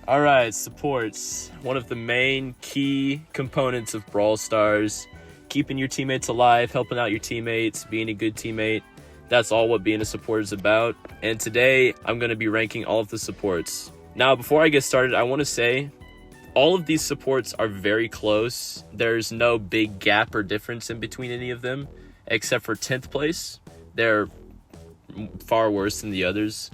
All right, supports. One of the main key components of Brawl Stars. Keeping your teammates alive, helping out your teammates, being a good teammate. That's all what being a support is about. And today, I'm going to be ranking all of the supports. Now, before I get started, I want to say all of these supports are very close. There's no big gap or difference in between any of them, except for 10th place. They're far worse than the others.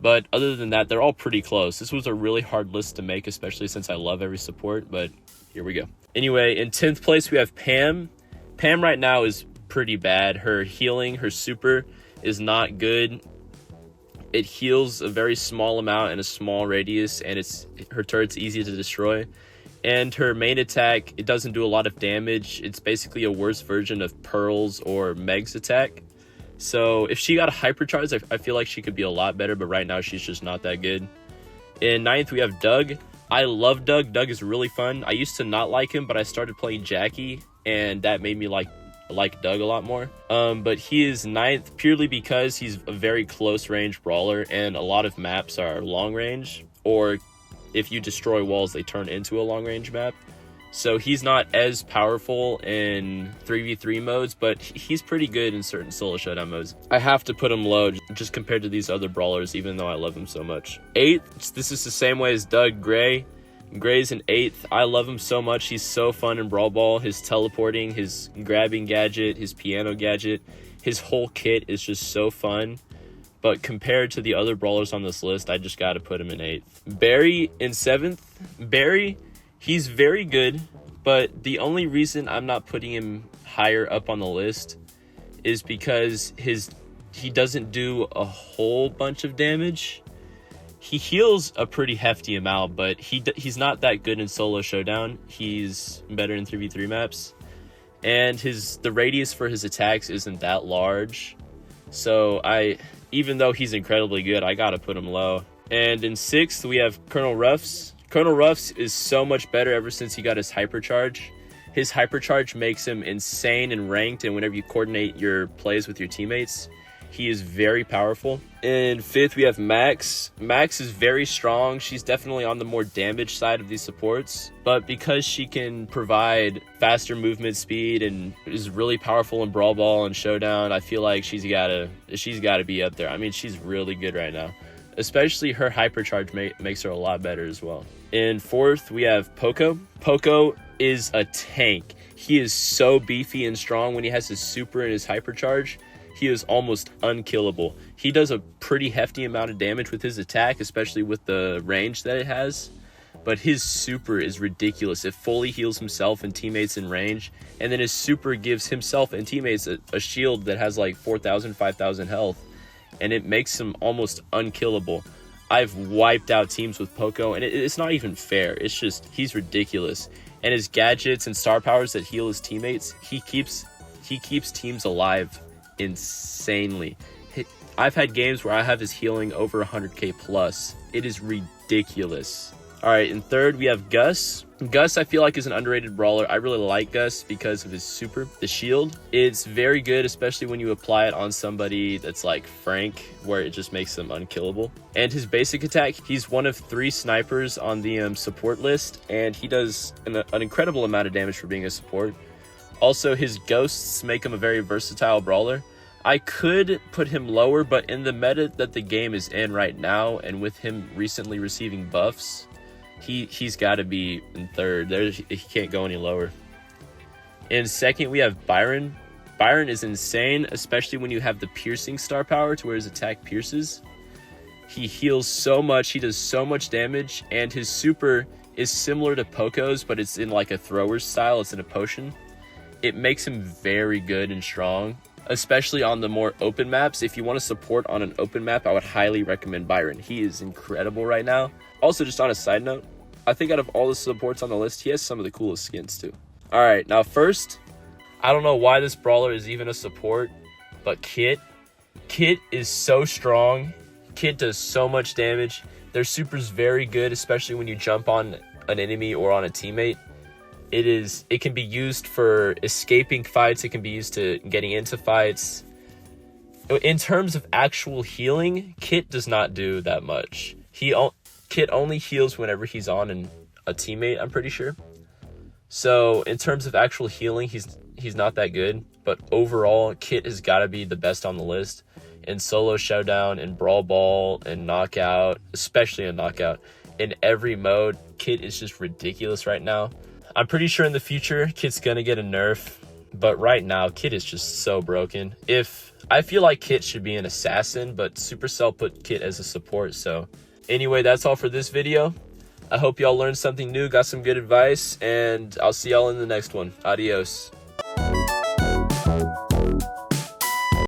But other than that, they're all pretty close. This was a really hard list to make, especially since I love every support, but here we go. Anyway, in 10th place, we have Pam. Pam right now is pretty bad. Her healing, her super is not good. It heals a very small amount in a small radius, and her turret's easy to destroy. And her main attack, it doesn't do a lot of damage. It's basically a worse version of Pearl's or Meg's attack. So if she got a hypercharge, I feel like she could be a lot better, but right now she's just not that good. In 9th, we have Doug. I love Doug. Doug is really fun. I used to not like him, but I started playing Jackie, and that made me like Doug a lot more. But he is 9th purely because he's a very close range brawler, and a lot of maps are long range, or if you destroy walls, they turn into a long range map. So he's not as powerful in 3v3 modes, but he's pretty good in certain solo showdown modes. I have to put him low just compared to these other brawlers, even though I love him so much. 8th, this is the same way as Doug. Gray. Gray's in 8th. I love him so much. He's so fun in Brawl Ball. His teleporting, his grabbing gadget, his piano gadget, his whole kit is just so fun. But compared to the other brawlers on this list, I just got to put him in 8th. Barry in 7th. Barry, he's very good, but the only reason I'm not putting him higher up on the list is because he doesn't do a whole bunch of damage. He heals a pretty hefty amount, but he's not that good in solo showdown. He's better in 3v3 maps, and the radius for his attacks isn't that large. So even though he's incredibly good, I gotta put him low. And in 6th, we have Colonel Ruffs. Colonel Ruffs is so much better ever since he got his hypercharge. His hypercharge makes him insane in ranked, and whenever you coordinate your plays with your teammates, he is very powerful. In 5th, we have Max. Max is very strong. She's definitely on the more damage side of these supports, but because she can provide faster movement speed and is really powerful in Brawl Ball and Showdown, I feel like she's gotta be up there. I mean, she's really good right now. Especially her hypercharge makes her a lot better as well. In 4th, we have Poco. Poco is a tank. He is so beefy and strong. When he has his super and his hypercharge, he is almost unkillable. He does a pretty hefty amount of damage with his attack, especially with the range that it has. But his super is ridiculous. It fully heals himself and teammates in range. And then his super gives himself and teammates a shield that has like 4,000, 5,000 health. And it makes him almost unkillable. I've wiped out teams with Poco, and it's not even fair. It's just, he's ridiculous. And his gadgets and star powers that heal his teammates, he keeps teams alive insanely. I've had games where I have his healing over 100k plus. It is ridiculous. All right, in 3rd, we have Gus. Gus, I feel like, is an underrated brawler. I really like Gus because of his super, the shield. It's very good, especially when you apply it on somebody that's like Frank, where it just makes them unkillable. And his basic attack, he's one of 3 snipers on the support list, and he does an incredible amount of damage for being a support. Also, his ghosts make him a very versatile brawler. I could put him lower, but in the meta that the game is in right now, and with him recently receiving buffs, he's got to be in 3rd. He can't go any lower. In 2nd, we have Byron. Byron is insane, especially when you have the piercing star power to where his attack pierces. He heals so much. He does so much damage, and his super is similar to Poco's, but it's in like a thrower's style. It's in a potion. It makes him very good and strong, especially on the more open maps. If you want to support on an open map, I would highly recommend Byron. He is incredible right now. Also, just on a side note, I think out of all the supports on the list, he has some of the coolest skins too. All right, now first, I don't know why this brawler is even a support, but Kit. Kit is so strong. Kit does so much damage. Their super's very good, especially when you jump on an enemy or on a teammate. It can be used for escaping fights. It can be used to getting into fights. In terms of actual healing, Kit does not do that much. Kit only heals whenever he's on a teammate, I'm pretty sure. So in terms of actual healing, he's not that good. But overall, Kit has got to be the best on the list. In solo showdown, in brawl ball, and knockout, especially in knockout. In every mode, Kit is just ridiculous right now. I'm pretty sure in the future, Kit's going to get a nerf. But right now, Kit is just so broken. I feel like Kit should be an assassin, but Supercell put Kit as a support. So anyway, that's all for this video. I hope y'all learned something new, got some good advice, and I'll see y'all in the next one. Adios.